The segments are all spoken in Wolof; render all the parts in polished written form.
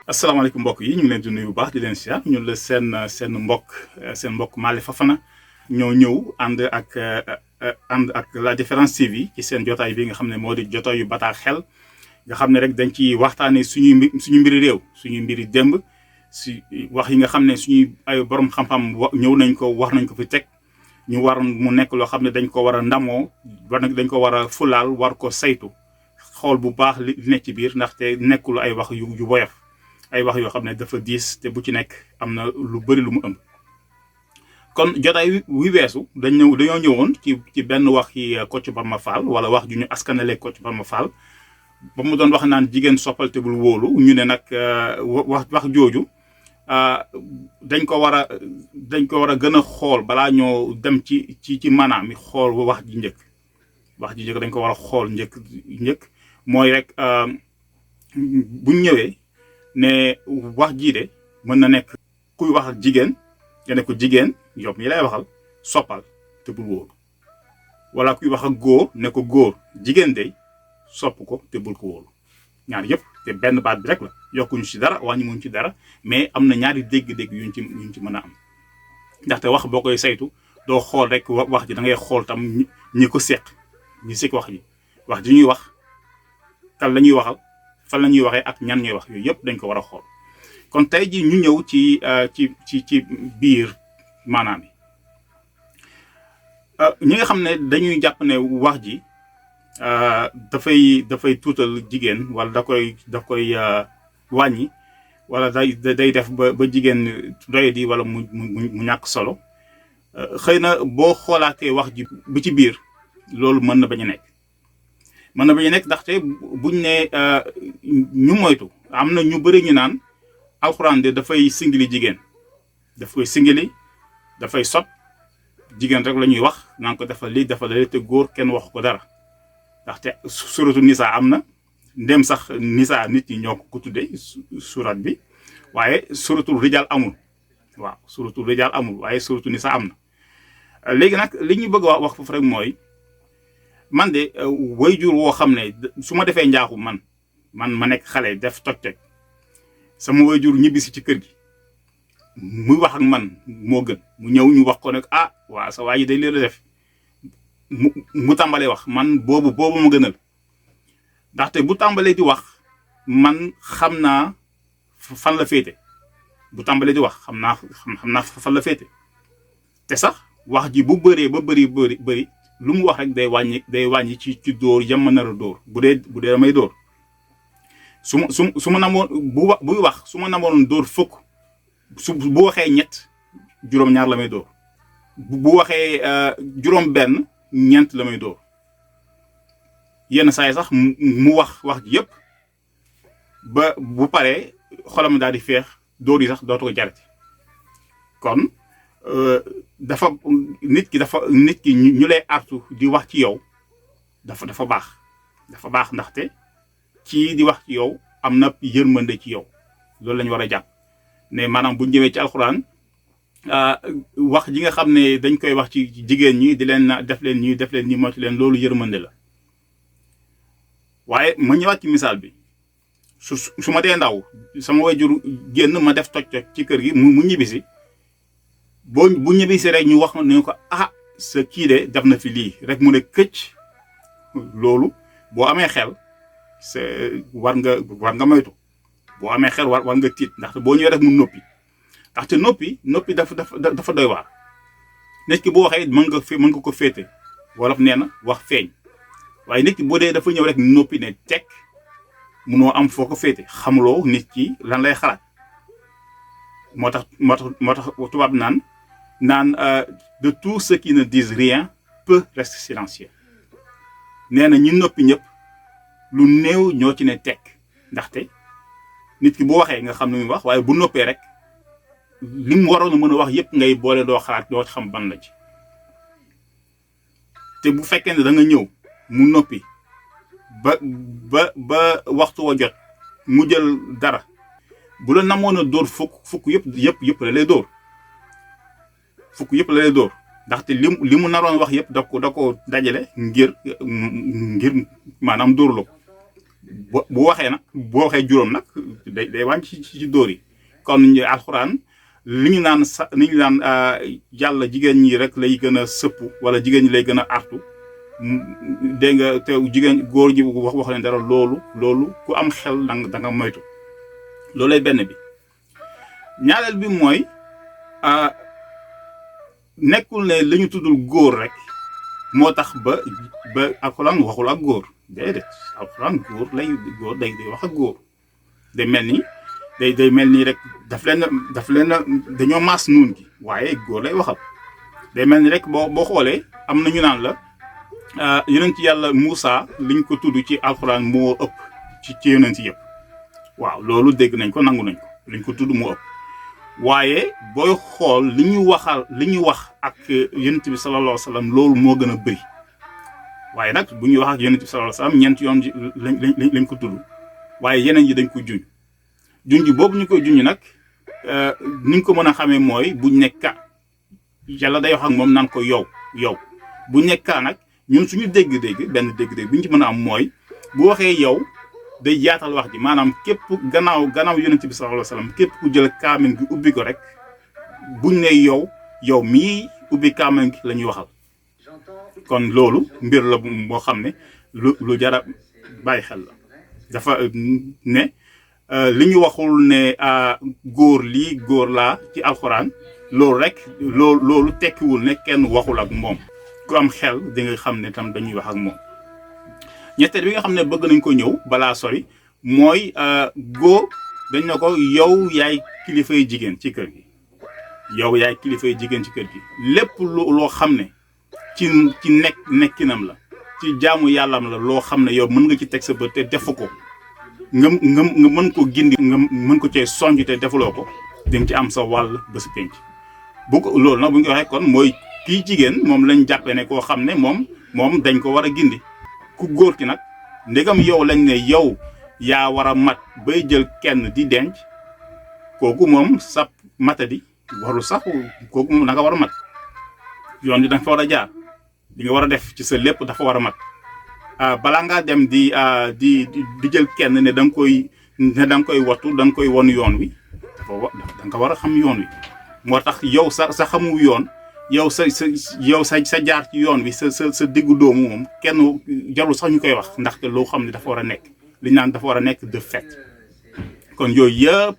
asalaamaaleykum mbokk yi ñu ngi leen di nuyu bu baax di leen siyaar ñun la seen mbokk Malick Fofana ñoo ñëw ànd ak la Différence TV ci seen jotaay bi nga xam ne moo di jotaay yu bataa xel nga xam ne rek dañ ci waxtaanee suñu mbiri réew suñu mbiri démb si wax yi nga xam ne suñuy ay borom xam-xam ñëw nañ ko wax nañ ko fi teg ñu war mu nekk loo xam ne dañ ko war a ndamoo dañ ko war a fulaal war ko saytu xool bu baax li nekk ci biir ndaxte nekkul ay wax yu woyof ay wax yoo xam ne dafa diis te bu ci nekk am na lu bëri lu mu ëmb. kon jotaay wi weesu dañoo ñëwoon ci benn wax yi Kocc Barma Fall wala wax ju ñu askanalee Kocc Barma Fall ba mu doon wax naan jigéen soppal te bul wóolu ñu ne nag wax jooju dañ ko war a gën a xool balaa ñoo dem ci maanaam mi xool wax ji njëkk dañ ko war a xool njëkk mooy rek buñ ñëwee ne wax jii de mën na nekk kuy wax ak jigéen nga ne ko jigéen yow mi lay waxal soppal te bul wóolu wala kuy wax ak góor ne ko góor jigéen de sopp ko te bul ko wóolu ñaar yëpp te benn baat bi rek la yokkuñu ci dara wàññi muñ ci dara mais am na ñaari dégg-dégg yuñ ci mën a am ndaxte wax boo koy saytu doo xool rek wax ji da ngay xool tam ñi ko seq ñi seq wax ji ñuy wax kan la ñuy waxal fan la ñuy waxee ak ñan ñuy wax yooyu yëpp dañ ko war a xool kon tey ji ñu ñëw ci biir maanaam yi ñi nga xam ne dañuy jàpp ne wax ji dafay tuutal jigéen wala daf koy wàññi wala day def ba jigéen doyadi wala mu ñàkk solo xëy na boo xoolaatee wax ji bi ci biir loolu mën na bañ a nekk ndaxte buñ ne ñu moytu am na ñu bëri ñu naan alxuraan de dafay singili jigéen daf koy singili dafay sot jigéen rek la ñuy wax naan ko dafa lii dafa la te góor kenn wax ko dara ndaxte suratu nisa am na ndem sax nisa nit ñi ñoo ko tuddee surat bi waaye suratul rijal amul waaye suratu nisa am na léegi nag li ñu bëgg a wax foofu rek mooy man de wayjur woo xam ne su ma defee njaaxu man ma nekk xale def toj sama wayjur ñibbisi ci kër gi muy wax ak man moo gën mu ñëw ñu wax ko nag waa sa waa ji day leen def mu tàmbalee wax man boobu ma gënal ndaxte bu tàmbalee di wax man xam naa fan la féete bu tàmbalee di wax xam naa fan la féete te sax wax ji bu bëree ba bëri lu mu wax rek day wàññi ci dóor yam ma nar a dóor bu dee damay dóor su ma namoon buy wax su ma namoon dóor fukk bu waxee ñett juróom-ñaar la may dóor bu waxee juróom-benn ñeent la may dóor yenn saa yi sax mu wax ji yëpp ba bu paree xolam daal di feex dóor yi sax dootu ko jarati kon nit ki ñu lay artu di wax ci yow dafa baax ndaxte kii di wax ci yow am na yërmande ci yow loolu la ñu war a jàpp ne maanaam bu ñëwee ci alxuraan wax ji nga xam ne dañ koy wax ci jigéen ñi di leen def leen nii moytu leen loolu yërmande la waaye ma ñëwaat ci misaal bi su ma dee ndaw sama wayjur génn ma def toj ci kër gi mu ñibbisi bu ñibbisi rek ñu wax ne ko sa kii de def na fi lii rek mu ne këcc loolu boo amee xel war nga moytu boo amee xel war nga tiit ndaxte boo ñëwee rek mu noppi ndaxte noppi dafa doy waar nit ki boo waxee mën nga ko féete wolof nee na wax feeñ waaye nit ki boo dee dafa ñëw rek noppi ne teg munoo am foo ko féete xamuloo nit ki lan lay xalaat moo tax tubaab naan de tout ceux qui ne disent rien peu reste silencieux nee na ñu noppi ñëpp lu néew ñoo ci ne teg ndaxte nit ki bu waxee nga xam ne muy wax waaye bu noppee rek li mu waroon a mën a wax yëpp ngay boole doo xalaat doo xam ban la ci te bu fekkee ne da nga ñëw mu noppi ba waxtu wa jot mu jël dara bu la namoon a dóor fukk yëpp la lay dóor ndaxte li mu naroon wax yëpp da ko dajale ngir maanaam dóorloo bu waxee nag boo waxee juróom nag day wàññi ci dóor yi kon alxuraan li ñu naan yàlla jigéen ñi rek lay gën a sëpp wala jigéen ñi lay gën a artu dégg nga te jigéen góor ji wax leen dara loolu ku am xel da nga moytu loolay benn bi. ñaareel bi mooy nekkul ne li ñu tuddul góor rek moo tax ba alxuraan waxul ak góor déedéet alxuraan góor day wax ak góor day mel ni day mel nii rek daf leen dañoo maas nuun gi waaye góor lay waxal day mel ni rek boo xoolee am na ñu naan la yonent yàlla Moussa liñ ko tudd ci alxuraan moo ëpp ci yonent yëpp waaw loolu dégg nañ ko nangu nañ ko liñ ko tudd moo ëpp waaye booy xool li ñu wax ak yonent bi sallallahu alayhi wa sallam loolu moo gën a bëri waaye nag bu ñuy wax ak yonent bi sallallahu alayhi wa sallam ñeent yoon lañ ko tudd waaye yeneen yi dañ ko junj boobu ñu koy junj nag ni ñu ko mën a xamee mooy buñ nekka yàlla day wax ak moom naan ko yow buñ nekka nag ñun suñu dégg-dégg benn dégg-dégg bi ñu ci mën a am mooy bu waxee yow day yaatal wax ji maanaam képp gannaaw yonent bi sallallahu alayhi wa sallam képp ku jël kaamil gi ubbi ko rek buñ ne yow mii ubbi kaamil gi la ñuy waxal kon loolu mbir la moo xam ne lu jara bàyyi xel la dafa ne li ñu waxul ne góor lii góor laa ci alxuraan loolu rek loolu tekkiwul ne kenn waxul ak moom ku am xel di nga xam ne tam dañuy wax ak moom. ñetteel bi nga xam ne bëgg nañ ko ñëw balaa sori mooy góor dañ ne ko yow yaay kilifay jigéen ci kër gi lépp loo xam ne ci nekkinam la ci jaamu yàllam la loo xam ne yow mën nga ci teg sa bët te defu ko nga mën ko gindi nga mën ko cee sonj te defuloo ko di nga ci am sa wàll ba si penc bu ko loolu nag bu ñu ko waxee kon mooy kii jigéen moom lañ jàppee ne koo xam ne moom dañ ko war a gindi ku góor ki nag ndegam yow lañ ne yow yaa war a mat bay jël kenn di denc kooku moom sa matadi warul sax kooku moom da nga war a mat yoon bi da nga fa war a jaar li nga war a def ci sa lépp dafa war a mat balaa ngaa dem di jël kenn ne da nga koy wattu da nga koy won yoon wi da nga war a xam yoon wi moo tax yow sa xamu yoon yow sa jaar ci yoon wi sa diggu doomu moom kenn jarul sax ñu koy wax ndaxte loo xam ne dafa war a nekk li ñu naan dafa war a nekk de fait kon yooyu yëpp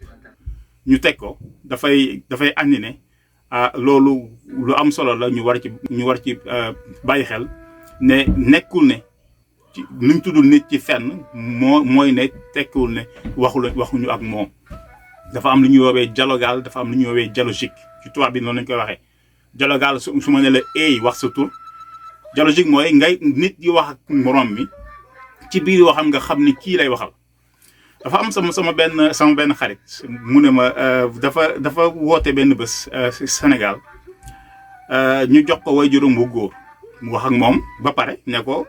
ñu teg ko dafay andi ne loolu lu am solo la ñu war ci bàyyi xel ne nekkul ne ci luñ tuddul nit ci fenn mooy ne tekkiwul ne waxuñu ak moom dafa am lu ñuy woowee dialogal dafa am lu ñuy woowee dialogique ci tubaab bi noonu lañ koy waxee dialogal su ma ne la wax sa tur dialogique mooy ngay nit yi wax ak morom mi ci biir waxam nga xam ni kii lay waxal dafa am sama benn xarit mu ne ma dafa woote benn bés Sénégal ñu jox ko waajuram bu góor mu wax ak moom ba pare ne ko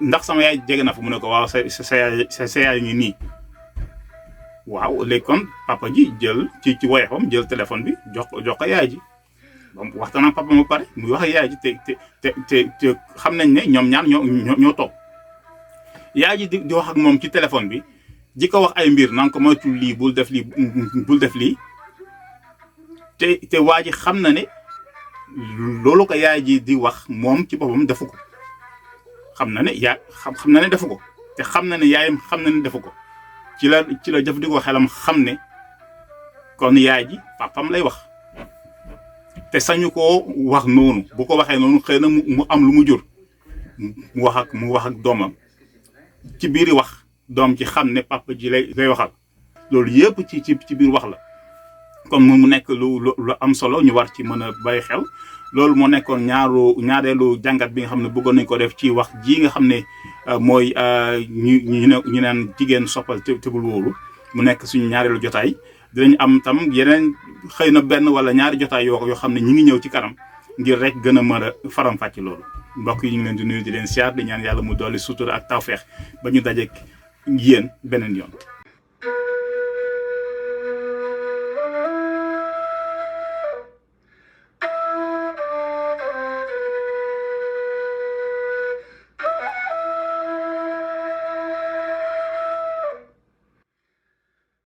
ndax sama yaay jege na fa mu ne ko waaw sa yaay ngi nii waaw léegi kon papa ji jël ci woyofam jël téléphone bi jox ko yaay ji donc waxtaan ak papa ma pare muy wax ak yaay ji te xam nañ ne ñoom ñaar ñoo toog yaay ji di wax ak moom ci téléphone bi di ko wax ay mbir naan ko moytul lii bul def lii te waa ji xam na ne loolu ko yaay ji di wax moom ci boppam defu ko xam na ne xam na ne defu ko te xam na ne yaayam xam na ne defu ko ci la jëfandikoo xelam xam ne kon yaay ji papam lay wax te sañu koo wax noonu bu ko waxee noonu xëy na mu am lu mu jur mu wax ak doomam ci biir wax doom ci xam ne papa ji lay waxal loolu yëpp ci biir wax la kon mu nekk lu am solo ñu war ci mën a bàyyi xel loolu moo nekkoon ñaareelu jàngat bi nga xam ne bëggoon nañ ko def ci wax ji nga xam ne mooy ñu naan jigéen soppal te bul wóolu mu nekk suñu ñaareelu jotaay dinañ am tam yeneen xëy na benn wala ñaari jotaay yoo xam ne ñi ngi ñëw ci kanam ngir rek gën a mën a faram-fàcce loolu mbokk yi ñu ngi leen di nuyu di leen siyaar di ñaan yàlla mu dolli sutura ak tawfeex ba ñu dajeek yéen beneen yoon